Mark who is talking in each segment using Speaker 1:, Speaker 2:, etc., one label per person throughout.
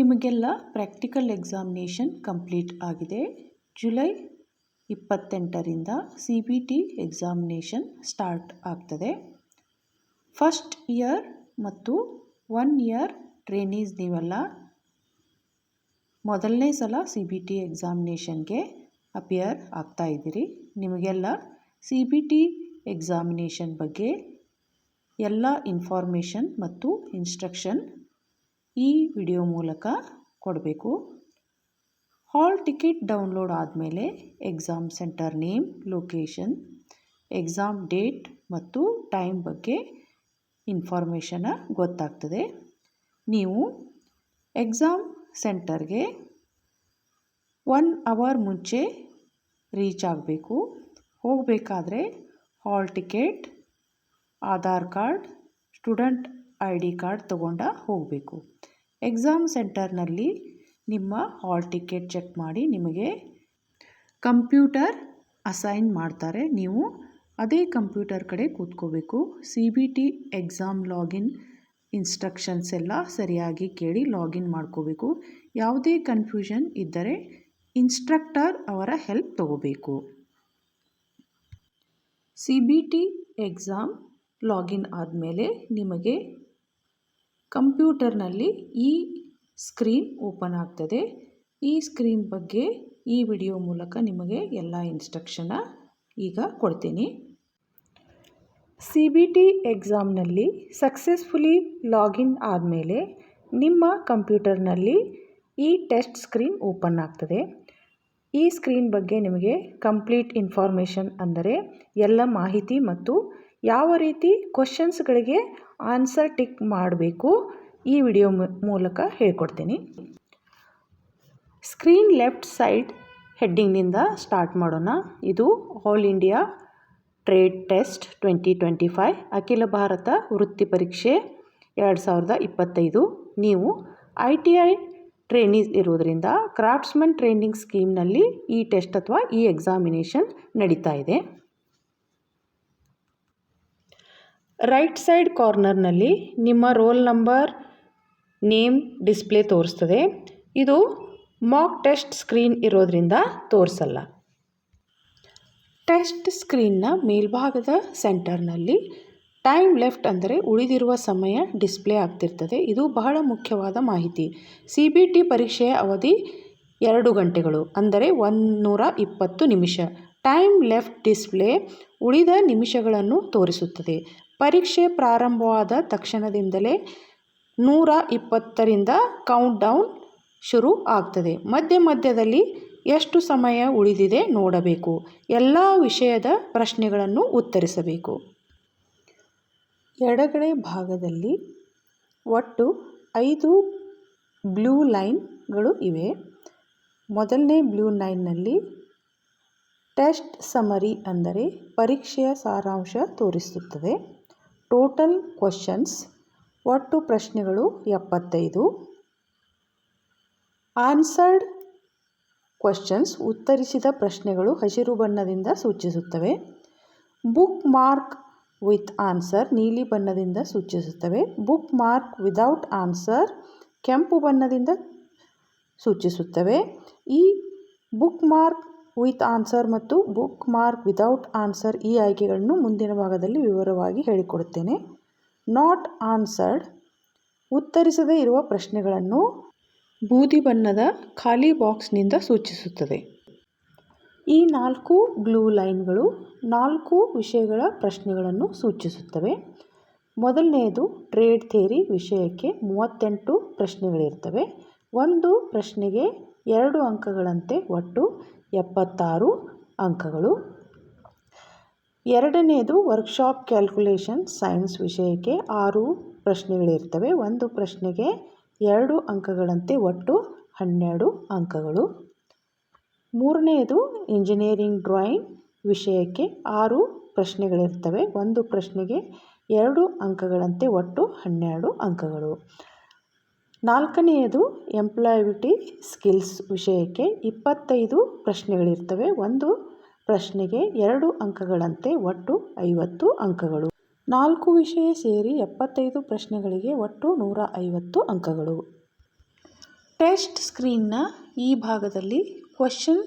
Speaker 1: ನಿಮಗೆಲ್ಲ practical examination complete ಆಗಿದೆ. July 28ರಿಂದ CBT examination start ಆಗ್ತದೆ. ಫಸ್ಟ್ ಇಯರ್ ಮತ್ತು 1 ಇಯರ್ ಟ್ರೈನೀಸ್ ನೀವೆಲ್ಲ ಮೊದಲನೇ ಸಲ CBT ಎಕ್ಸಾಮಿನೇಷನ್ಗೆ ಅಪಿಯರ್ ಆಗ್ತಾ ಇದ್ದೀರಿ. ನಿಮಗೆಲ್ಲ CBT ಎಕ್ಸಾಮಿನೇಷನ್ ಬಗ್ಗೆ ಎಲ್ಲ ಇನ್ಫಾರ್ಮೇಷನ್ ಮತ್ತು ಇನ್ಸ್ಟ್ರಕ್ಷನ್ ಈ ವಿಡಿಯೋ ಮೂಲಕ ಕೊಡಬೇಕು. ಹಾಲ್ ಟಿಕೆಟ್ ಡೌನ್ಲೋಡ್ ಆದಮೇಲೆ exam centre name, location, exam date ಮತ್ತು ಟೈಮ್ ಬಗ್ಗೆ ಇನ್ಫಾರ್ಮೇಷನ್ ಗೊತ್ತಾಗ್ತದೆ. ನೀವು ಎಕ್ಸಾಮ್ ಸೆಂಟರ್ಗೆ 1 ಅವರ್ ಮುಂಚೆ ರೀಚ್ ಆಗಬೇಕು. ಹೋಗಬೇಕಾದ್ರೆ hall ticket, Aadhaar card, student ID card ತಗೊಂಡು ಹೋಗಬೇಕು. ಎಕ್ಸಾಮ್ ಸೆಂಟರ್ನಲ್ಲಿ ನಿಮ್ಮ ಹಾಲ್ ಟಿಕೆಟ್ ಚೆಕ್ ಮಾಡಿ ನಿಮಗೆ ಕಂಪ್ಯೂಟರ್ ಅಸೈನ್ ಮಾಡ್ತಾರೆ. ನೀವು ಅದೇ ಕಂಪ್ಯೂಟರ್ ಕಡೆ ಕೂತ್ಕೋಬೇಕು. CBT ಎಕ್ಸಾಮ್ ಲಾಗಿನ್ ಇನ್ಸ್ಟ್ರಕ್ಷನ್ಸ್ ಎಲ್ಲ ಸರಿಯಾಗಿ ಕೇಳಿ ಲಾಗಿನ್ ಮಾಡ್ಕೋಬೇಕು. ಯಾವುದೇ ಕನ್ಫ್ಯೂಷನ್ ಇದ್ದರೆ ಇನ್ಸ್ಟ್ರಕ್ಟರ್ ಅವರ ಹೆಲ್ಪ್ ತಗೋಬೇಕು. CBT ಎಕ್ಸಾಮ್ ಲಾಗಿನ್ ಆದಮೇಲೆ ನಿಮಗೆ ಕಂಪ್ಯೂಟರ್ನಲ್ಲಿ ಈ ಸ್ಕ್ರೀನ್ ಓಪನ್ ಆಗ್ತದೆ. ಈ ಸ್ಕ್ರೀನ್ ಬಗ್ಗೆ ಈ ವಿಡಿಯೋ ಮೂಲಕ ನಿಮಗೆ ಎಲ್ಲ ಇನ್ಸ್ಟ್ರಕ್ಷನ್ ಈಗ ಕೊಡ್ತೀನಿ. CBT ಎಕ್ಸಾಮ್ನಲ್ಲಿ ಸಕ್ಸಸ್ಫುಲಿ ಲಾಗಿನ್ ಆದಮೇಲೆ ನಿಮ್ಮ ಕಂಪ್ಯೂಟರ್ನಲ್ಲಿ ಈ ಟೆಸ್ಟ್ ಸ್ಕ್ರೀನ್ ಓಪನ್ ಆಗ್ತದೆ. ಈ ಸ್ಕ್ರೀನ್ ಬಗ್ಗೆ ನಿಮಗೆ ಕಂಪ್ಲೀಟ್ ಇನ್ಫಾರ್ಮೇಷನ್ ಅಂದರೆ ಎಲ್ಲ ಮಾಹಿತಿ ಮತ್ತು ಯಾವ ರೀತಿ ಕ್ವಶನ್ಸ್ಗಳಿಗೆ ಆನ್ಸರ್ ಟಿಕ್ ಮಾಡಬೇಕು ಈ ವಿಡಿಯೋ ಮೂಲಕ ಹೇಳ್ಕೊಡ್ತೀನಿ. ಸ್ಕ್ರೀನ್ ಲೆಫ್ಟ್ ಸೈಡ್ ಹೆಡ್ಡಿಂಗ್ನಿಂದ ಸ್ಟಾರ್ಟ್ ಮಾಡೋಣ. ಇದು ಆಲ್ ಇಂಡಿಯಾ ಟ್ರೇಡ್ ಟೆಸ್ಟ್ 2025 ಅಖಿಲ ಭಾರತ ವೃತ್ತಿ ಪರೀಕ್ಷೆ 2025. ನೀವು ITI ಟ್ರೈನೀಸ್ ಇರೋದರಿಂದ ಕ್ರಾಫ್ಟ್ಸ್ಮನ್ ಟ್ರೈನಿಂಗ್ ಸ್ಕೀಮ್ನಲ್ಲಿ ಈ ಟೆಸ್ಟ್ ಅಥವಾ ಈ ಎಕ್ಸಾಮಿನೇಷನ್ ನಡೀತಾ ಇದೆ. ರೈಟ್ ಸೈಡ್ ಕಾರ್ನರ್ನಲ್ಲಿ ನಿಮ್ಮ ರೋಲ್ ನಂಬರ್, ನೇಮ್ ಡಿಸ್ಪ್ಲೇ ತೋರಿಸ್ತದೆ. ಇದು ಮಾಕ್ ಟೆಸ್ಟ್ ಸ್ಕ್ರೀನ್ ಇರೋದರಿಂದ ತೋರಿಸಲ್ಲ. ಟೆಸ್ಟ್ ಸ್ಕ್ರೀನ್ನ ಮೇಲ್ಭಾಗದ ಸೆಂಟರ್ನಲ್ಲಿ ಟೈಮ್ ಲೆಫ್ಟ್ ಅಂದರೆ ಉಳಿದಿರುವ ಸಮಯ ಡಿಸ್ಪ್ಲೇ ಆಗ್ತಿರ್ತದೆ. ಇದು ಬಹಳ ಮುಖ್ಯವಾದ ಮಾಹಿತಿ. CBT ಪರೀಕ್ಷೆಯ ಅವಧಿ 2 ಗಂಟೆಗಳು ಅಂದರೆ 120 ನಿಮಿಷ. ಟೈಮ್ ಲೆಫ್ಟ್ ಡಿಸ್ಪ್ಲೇ ಉಳಿದ ನಿಮಿಷಗಳನ್ನು ತೋರಿಸುತ್ತದೆ. ಪರೀಕ್ಷೆ ಪ್ರಾರಂಭವಾದ ತಕ್ಷಣದಿಂದಲೇ 120ರಿಂದ ಕೌಂಟ್ ಡೌನ್ ಶುರು ಆಗ್ತದೆ. ಮಧ್ಯದಲ್ಲಿ ಎಷ್ಟು ಸಮಯ ಉಳಿದಿದೆ ನೋಡಬೇಕು. ಎಲ್ಲ ವಿಷಯದ ಪ್ರಶ್ನೆಗಳನ್ನು ಉತ್ತರಿಸಬೇಕು. ಎಡಗಡೆ ಭಾಗದಲ್ಲಿ ಒಟ್ಟು 5 ಬ್ಲೂ ಲೈನ್ಗಳು ಇವೆ. ಮೊದಲನೇ ಬ್ಲೂ ಲೈನ್ನಲ್ಲಿ ಟೆಸ್ಟ್ ಸಮರಿ ಅಂದರೆ ಪರೀಕ್ಷೆಯ ಸಾರಾಂಶ ತೋರಿಸುತ್ತದೆ. ಟೋಟಲ್ ಕ್ವಶನ್ಸ್ ಒಟ್ಟು ಪ್ರಶ್ನೆಗಳು 75. ಆನ್ಸರ್ಡ್ ಕ್ವಶನ್ಸ್ ಉತ್ತರಿಸಿದ ಪ್ರಶ್ನೆಗಳು ಹಸಿರು ಬಣ್ಣದಿಂದ ಸೂಚಿಸುತ್ತವೆ. ಬುಕ್ ಮಾರ್ಕ್ ವಿತ್ ಆನ್ಸರ್ ನೀಲಿ ಬಣ್ಣದಿಂದ ಸೂಚಿಸುತ್ತವೆ. ಬುಕ್ ಮಾರ್ಕ್ ವಿದೌಟ್ ಆನ್ಸರ್ ಕೆಂಪು ಬಣ್ಣದಿಂದ ಸೂಚಿಸುತ್ತವೆ. ಈ ಬುಕ್ ಮಾರ್ಕ್ ವಿತ್ ಆನ್ಸರ್ ಮತ್ತು ಬುಕ್ ಮಾರ್ಕ್ ವಿದೌಟ್ ಆನ್ಸರ್ ಈ ಆಯ್ಕೆಗಳನ್ನು ಮುಂದಿನ ಭಾಗದಲ್ಲಿ ವಿವರವಾಗಿ ಹೇಳಿಕೊಡುತ್ತೇನೆ. ನಾಟ್ ಆನ್ಸರ್ಡ್ ಉತ್ತರಿಸದೇ ಇರುವ ಪ್ರಶ್ನೆಗಳನ್ನು ಬೂದಿ ಬಣ್ಣದ ಖಾಲಿ ಬಾಕ್ಸ್ನಿಂದ ಸೂಚಿಸುತ್ತದೆ. ಈ 4 ಬ್ಲೂ ಲೈನ್ಗಳು 4 ವಿಷಯಗಳ ಪ್ರಶ್ನೆಗಳನ್ನು ಸೂಚಿಸುತ್ತವೆ. ಮೊದಲನೆಯದು ಟ್ರೇಡ್ ಥಿಯರಿ ವಿಷಯಕ್ಕೆ 38 ಪ್ರಶ್ನೆಗಳಿರ್ತವೆ. ಒಂದು ಪ್ರಶ್ನೆಗೆ 2 ಅಂಕಗಳಂತೆ ಒಟ್ಟು 76 ಅಂಕಗಳು. ಎರಡನೆಯದು ವರ್ಕ್ಶಾಪ್ ಕ್ಯಾಲ್ಕುಲೇಷನ್ ಸೈನ್ಸ್ ವಿಷಯಕ್ಕೆ 6 ಪ್ರಶ್ನೆಗಳಿರ್ತವೆ. ಒಂದು ಪ್ರಶ್ನೆಗೆ 2 ಅಂಕಗಳಂತೆ ಒಟ್ಟು 12 ಅಂಕಗಳು. ಮೂರನೆಯದು ಇಂಜಿನಿಯರಿಂಗ್ ಡ್ರಾಯಿಂಗ್ ವಿಷಯಕ್ಕೆ 6 ಪ್ರಶ್ನೆಗಳಿರ್ತವೆ. ಒಂದು ಪ್ರಶ್ನೆಗೆ 2 ಅಂಕಗಳಂತೆ ಒಟ್ಟು 12 ಅಂಕಗಳು. ನಾಲ್ಕನೆಯದು ಎಂಪ್ಲಾಯಬಿಲಿಟಿ ಸ್ಕಿಲ್ಸ್ ವಿಷಯಕ್ಕೆ 25 ಪ್ರಶ್ನೆಗಳಿರ್ತವೆ. ಒಂದು ಪ್ರಶ್ನೆಗೆ 2 ಅಂಕಗಳಂತೆ ಒಟ್ಟು 50 ಅಂಕಗಳು. 4 ವಿಷಯ ಸೇರಿ 75 ಪ್ರಶ್ನೆಗಳಿಗೆ ಒಟ್ಟು 150 ಅಂಕಗಳು. ಟೆಸ್ಟ್ ಸ್ಕ್ರೀನ್ನ ಈ ಭಾಗದಲ್ಲಿ ಕ್ವಶನ್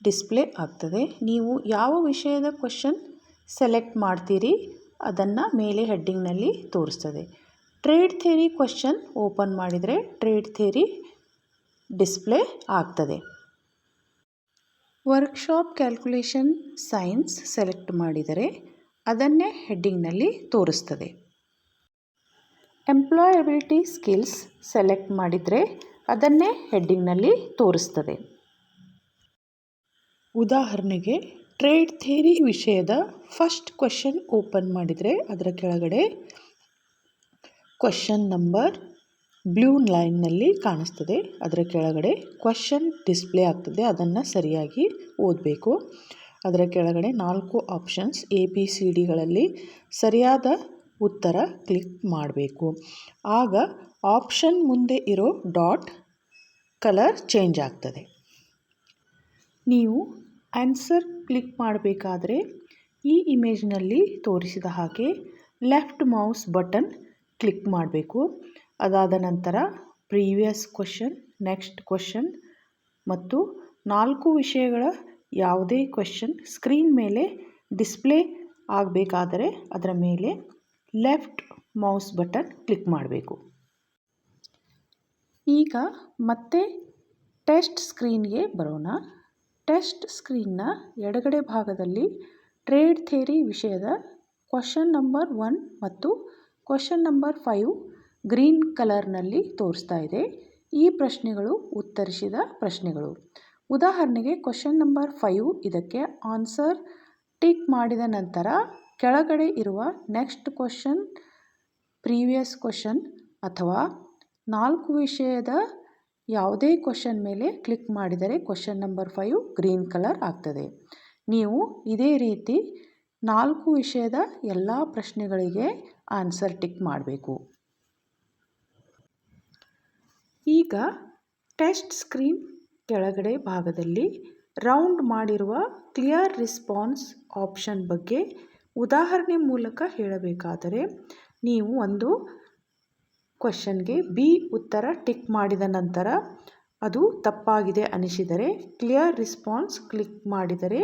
Speaker 1: ಡಿಸ್ಪ್ಲೇ ಆಗ್ತದೆ. ನೀವು ಯಾವ ವಿಷಯದ ಕ್ವಶನ್ ಸೆಲೆಕ್ಟ್ ಮಾಡ್ತೀರಿ ಅದನ್ನು ಮೇಲೆ ಹೆಡ್ಡಿಂಗ್ನಲ್ಲಿ ತೋರಿಸ್ತದೆ. ಟ್ರೇಡ್ ಥಿಯರಿ ಕ್ವಶನ್ ಓಪನ್ ಮಾಡಿದರೆ ಟ್ರೇಡ್ ಥಿಯರಿ ಡಿಸ್ಪ್ಲೇ ಆಗ್ತದೆ. ವರ್ಕ್ಶಾಪ್ ಕ್ಯಾಲ್ಕುಲೇಷನ್ ಸೈನ್ಸ್ ಸೆಲೆಕ್ಟ್ ಮಾಡಿದರೆ ಅದನ್ನೇ ಹೆಡ್ಡಿಂಗ್ನಲ್ಲಿ ತೋರಿಸ್ತದೆ. ಎಂಪ್ಲಾಯಬಿಲಿಟಿ ಸ್ಕಿಲ್ಸ್ ಸೆಲೆಕ್ಟ್ ಮಾಡಿದರೆ ಅದನ್ನೇ ಹೆಡ್ಡಿಂಗ್ನಲ್ಲಿ ತೋರಿಸ್ತದೆ. ಉದಾಹರಣೆಗೆ ಟ್ರೇಡ್ ಥಿಯರಿ ವಿಷಯದ ಫಸ್ಟ್ ಕ್ವಶನ್ ಓಪನ್ ಮಾಡಿದರೆ ಅದರ ಕೆಳಗಡೆ ಕ್ವಶನ್ ನಂಬರ್ ಬ್ಲೂ ಲೈನ್ನಲ್ಲಿ ಕಾಣಿಸ್ತದೆ. ಅದರ ಕೆಳಗಡೆ ಕ್ವಶನ್ ಡಿಸ್ಪ್ಲೇ ಆಗ್ತದೆ. ಅದನ್ನು ಸರಿಯಾಗಿ ಓದಬೇಕು. ಅದರ ಕೆಳಗಡೆ 4 ಆಪ್ಷನ್ಸ್ ABCDಗಳಲ್ಲಿ ಸರಿಯಾದ ಉತ್ತರ ಕ್ಲಿಕ್ ಮಾಡಬೇಕು. ಆಗ ಆಪ್ಷನ್ ಮುಂದೆ ಇರೋ ಡಾಟ್ ಕಲರ್ ಚೇಂಜ್ ಆಗ್ತದೆ. ನೀವು ಆನ್ಸರ್ ಕ್ಲಿಕ್ ಮಾಡಬೇಕಾದ್ರೆ ಈ ಇಮೇಜ್ನಲ್ಲಿ ತೋರಿಸಿದ ಹಾಗೆ ಲೆಫ್ಟ್ ಮೌಸ್ ಬಟನ್ ಕ್ಲಿಕ್ ಮಾಡಬೇಕು. ಅದಾದ ನಂತರ ಪ್ರೀವಿಯಸ್ ಕ್ವಶನ್, ನೆಕ್ಸ್ಟ್ ಕ್ವಶನ್ ಮತ್ತು 4 ವಿಷಯಗಳ ಯಾವುದೇ ಕ್ವಶನ್ ಸ್ಕ್ರೀನ್ ಮೇಲೆ ಡಿಸ್ಪ್ಲೇ ಆಗಬೇಕಾದರೆ ಅದರ ಮೇಲೆ ಲೆಫ್ಟ್ ಮೌಸ್ ಬಟನ್ ಕ್ಲಿಕ್ ಮಾಡಬೇಕು. ಈಗ ಮತ್ತೆ ಟೆಸ್ಟ್ ಸ್ಕ್ರೀನ್ಗೆ ಬರೋಣ. ಟೆಸ್ಟ್ ಸ್ಕ್ರೀನ್ನ ಎಡಗಡೆ ಭಾಗದಲ್ಲಿ ಟ್ರೇಡ್ ಥಿಯರಿ ವಿಷಯದ ಕ್ವಶನ್ ನಂಬರ್ 1 ಮತ್ತು ಕ್ವಶನ್ ನಂಬರ್ 5 ಗ್ರೀನ್ ಕಲರ್ನಲ್ಲಿ ತೋರಿಸ್ತಾ ಇದೆ. ಈ ಪ್ರಶ್ನೆಗಳು ಉತ್ತರಿಸಿದ ಪ್ರಶ್ನೆಗಳು. ಉದಾಹರಣೆಗೆ ಕ್ವಶನ್ ನಂಬರ್ 5 ಇದಕ್ಕೆ ಆನ್ಸರ್ ಟಿಕ್ ಮಾಡಿದ ನಂತರ ಕೆಳಗಡೆ ಇರುವ ನೆಕ್ಸ್ಟ್ ಕ್ವಶನ್, ಪ್ರೀವಿಯಸ್ ಕ್ವಶನ್ ಅಥವಾ 4 ವಿಷಯದ ಯಾವುದೇ ಕ್ವಶನ್ ಮೇಲೆ ಕ್ಲಿಕ್ ಮಾಡಿದರೆ ಕ್ವಶನ್ ನಂಬರ್ 5 ಗ್ರೀನ್ ಕಲರ್ ಆಗ್ತದೆ. ನೀವು ಇದೇ ರೀತಿ 4 ವಿಷಯದ ಎಲ್ಲ ಪ್ರಶ್ನೆಗಳಿಗೆ ಆನ್ಸರ್ ಟಿಕ್ ಮಾಡಬೇಕು. ಈಗ ಟೆಸ್ಟ್ ಸ್ಕ್ರೀನ್ ಕೆಳಗಡೆ ಭಾಗದಲ್ಲಿ ರೌಂಡ್ ಮಾಡಿರುವ ಕ್ಲಿಯರ್ ರೆಸ್ಪಾನ್ಸ್ ಆಪ್ಷನ್ ಬಗ್ಗೆ ಉದಾಹರಣೆ ಮೂಲಕ ಹೇಳಬೇಕಾದರೆ ನೀವು ಒಂದು ಕ್ವಶನ್ಗೆ B ಉತ್ತರ ಟಿಕ್ ಮಾಡಿದ ನಂತರ ಅದು ತಪ್ಪಾಗಿದೆ ಅನಿಸಿದರೆ ಕ್ಲಿಯರ್ ರೆಸ್ಪಾನ್ಸ್ ಕ್ಲಿಕ್ ಮಾಡಿದರೆ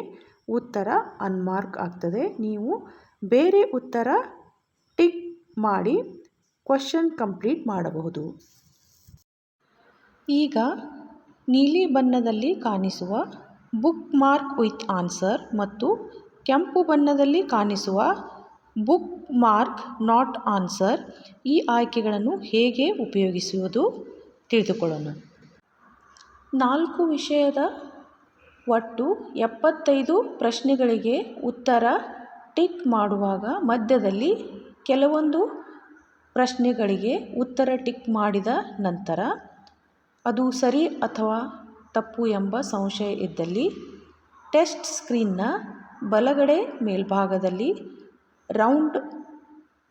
Speaker 1: ಉತ್ತರ ಅನ್ಮಾರ್ಕ್ ಆಗ್ತದೆ. ನೀವು ಬೇರೆ ಉತ್ತರ ಟಿಕ್ ಮಾಡಿ ಕ್ವಶನ್ ಕಂಪ್ಲೀಟ್ ಮಾಡಬಹುದು. ಈಗ ನೀಲಿ ಬಣ್ಣದಲ್ಲಿ ಕಾಣಿಸುವ ಬುಕ್ ಮಾರ್ಕ್ ವಿತ್ ಆನ್ಸರ್ ಮತ್ತು ಕೆಂಪು ಬಣ್ಣದಲ್ಲಿ ಕಾಣಿಸುವ ಬುಕ್ ಮಾರ್ಕ್ ನಾಟ್ ಆನ್ಸರ್ ಈ ಆಯ್ಕೆಗಳನ್ನು ಹೇಗೆ ಉಪಯೋಗಿಸುವುದು ತಿಳಿದುಕೊಳ್ಳೋಣ. 4 ವಿಷಯದ ಒಟ್ಟು 75 ಪ್ರಶ್ನೆಗಳಿಗೆ ಉತ್ತರ ಟಿಕ್ ಮಾಡುವಾಗ ಮಧ್ಯದಲ್ಲಿ ಕೆಲವೊಂದು ಪ್ರಶ್ನೆಗಳಿಗೆ ಉತ್ತರ ಟಿಕ್ ಮಾಡಿದ ನಂತರ ಅದು ಸರಿ ಅಥವಾ ತಪ್ಪು ಎಂಬ ಸಂಶಯ ಇದ್ದಲ್ಲಿ ಟೆಸ್ಟ್ ಸ್ಕ್ರೀನ್ನ ಬಲಗಡೆ ಮೇಲ್ಭಾಗದಲ್ಲಿ ರೌಂಡ್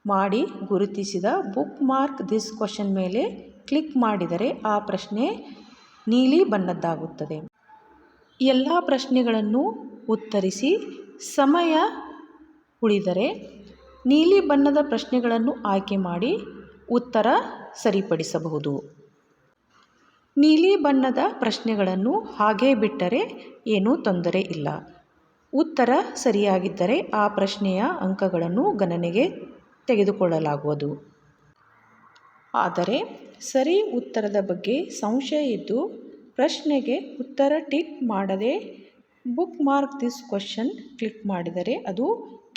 Speaker 1: ಮಾಡಿ ಗುರುತಿಸಿದ ಬುಕ್ ಮಾರ್ಕ್ ದಿಸ್ ಕ್ವಶನ್ ಮೇಲೆ ಕ್ಲಿಕ್ ಮಾಡಿದರೆ ಆ ಪ್ರಶ್ನೆ ನೀಲಿ ಬಣ್ಣದ್ದಾಗುತ್ತದೆ. ಎಲ್ಲ ಪ್ರಶ್ನೆಗಳನ್ನು ಉತ್ತರಿಸಿ ಸಮಯ ಉಳಿದರೆ ನೀಲಿ ಬಣ್ಣದ ಪ್ರಶ್ನೆಗಳನ್ನು ಆಯ್ಕೆ ಮಾಡಿ ಉತ್ತರ ಸರಿಪಡಿಸಬಹುದು. ನೀಲಿ ಬಣ್ಣದ ಪ್ರಶ್ನೆಗಳನ್ನು ಹಾಗೇ ಬಿಟ್ಟರೆ ಏನೂ ತೊಂದರೆ ಇಲ್ಲ. ಉತ್ತರ ಸರಿಯಾಗಿದ್ದರೆ ಆ ಪ್ರಶ್ನೆಯ ಅಂಕಗಳನ್ನು ಗಣನೆಗೆ ತೆಗೆದುಕೊಳ್ಳಲಾಗುವುದು. ಆದರೆ ಸರಿ ಉತ್ತರದ ಬಗ್ಗೆ ಸಂಶಯ ಇದ್ದು ಪ್ರಶ್ನೆಗೆ ಉತ್ತರ ಟಿಕ್ ಮಾಡದೆ book mark this question click ಮಾಡಿದರೆ ಅದು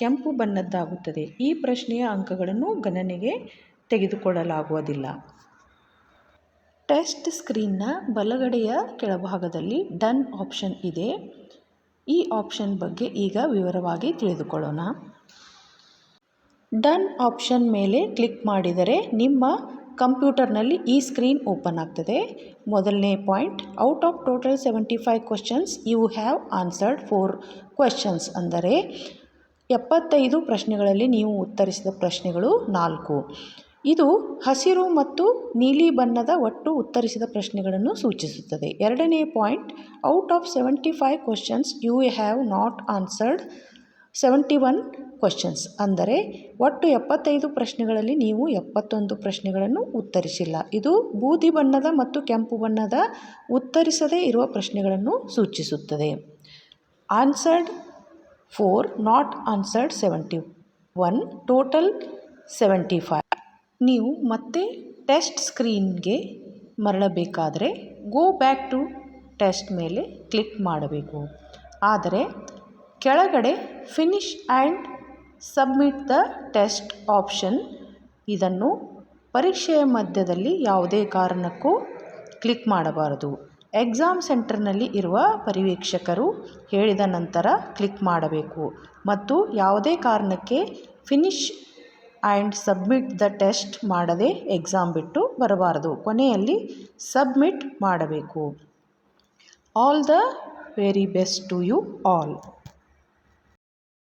Speaker 1: ಕೆಂಪು ಬಣ್ಣದ್ದಾಗುತ್ತದೆ. ಈ ಪ್ರಶ್ನೆಯ ಅಂಕಗಳನ್ನು ಗಣನೆಗೆ ತೆಗೆದುಕೊಳ್ಳಲಾಗುವುದಿಲ್ಲ. ಟೆಸ್ಟ್ ಸ್ಕ್ರೀನ್ನ ಬಲಗಡೆಯ ಕೆಳಭಾಗದಲ್ಲಿ ಡನ್ ಆಪ್ಷನ್ ಇದೆ. ಈ ಆಪ್ಷನ್ ಬಗ್ಗೆ ಈಗ ವಿವರವಾಗಿ ತಿಳಿದುಕೊಳ್ಳೋಣ. ಡನ್ ಆಪ್ಷನ್ ಮೇಲೆ ಕ್ಲಿಕ್ ಮಾಡಿದರೆ ನಿಮ್ಮ ಕಂಪ್ಯೂಟರ್ನಲ್ಲಿ ಈ ಸ್ಕ್ರೀನ್ ಓಪನ್ ಆಗ್ತದೆ. ಮೊದಲನೇ point, out of total 75 questions you have answered 4 questions ಅಂದರೆ 75 ಪ್ರಶ್ನೆಗಳಲ್ಲಿ ನೀವು ಉತ್ತರಿಸಿದ ಪ್ರಶ್ನೆಗಳು 4. ಇದು ಹಸಿರು ಮತ್ತು ನೀಲಿ ಬಣ್ಣದ ಒಟ್ಟು ಉತ್ತರಿಸಿದ ಪ್ರಶ್ನೆಗಳನ್ನು ಸೂಚಿಸುತ್ತದೆ. ಎರಡನೇ point, out of 75 questions you have not answered 71 questions. ಅಂದರೆ ಒಟ್ಟು 75 ಪ್ರಶ್ನೆಗಳಲ್ಲಿ ನೀವು 71 ಪ್ರಶ್ನೆಗಳನ್ನು ಉತ್ತರಿಸಿಲ್ಲ. ಇದು ಬೂದಿ ಬಣ್ಣದ ಮತ್ತು ಕೆಂಪು ಬಣ್ಣದ ಉತ್ತರಿಸದೇ ಇರುವ ಪ್ರಶ್ನೆಗಳನ್ನು ಸೂಚಿಸುತ್ತದೆ. Answered 4, not answered 71, total 75. ನೀವು ಮತ್ತೆ ಟೆಸ್ಟ್ ಸ್ಕ್ರೀನ್ಗೆ ಮರಳಬೇಕಾದರೆ ಗೋ ಬ್ಯಾಕ್ ಟು ಟೆಸ್ಟ್ ಮೇಲೆ ಕ್ಲಿಕ್ ಮಾಡಬೇಕು. ಆದರೆ ಕೆಳಗಡೆ finish and submit the test option, ಇದನ್ನು ಪರೀಕ್ಷೆಯ ಮಧ್ಯದಲ್ಲಿ ಯಾವುದೇ ಕಾರಣಕ್ಕೂ ಕ್ಲಿಕ್ ಮಾಡಬಾರದು. ಎಕ್ಸಾಮ್ ಸೆಂಟರ್ನಲ್ಲಿ ಇರುವ ಪರ್ಯವೇಕ್ಷಕರು ಹೇಳಿದ ನಂತರ ಕ್ಲಿಕ್ ಮಾಡಬೇಕು ಮತ್ತು ಯಾವುದೇ ಕಾರಣಕ್ಕೆ finish and submit the test ಮಾಡದೆ ಎಕ್ಸಾಮ್ ಬಿಟ್ಟು ಬರಬಾರದು. ಕೊನೆಯಲ್ಲಿ ಸಬ್ಮಿಟ್ ಮಾಡಬೇಕು. All the very best to you all.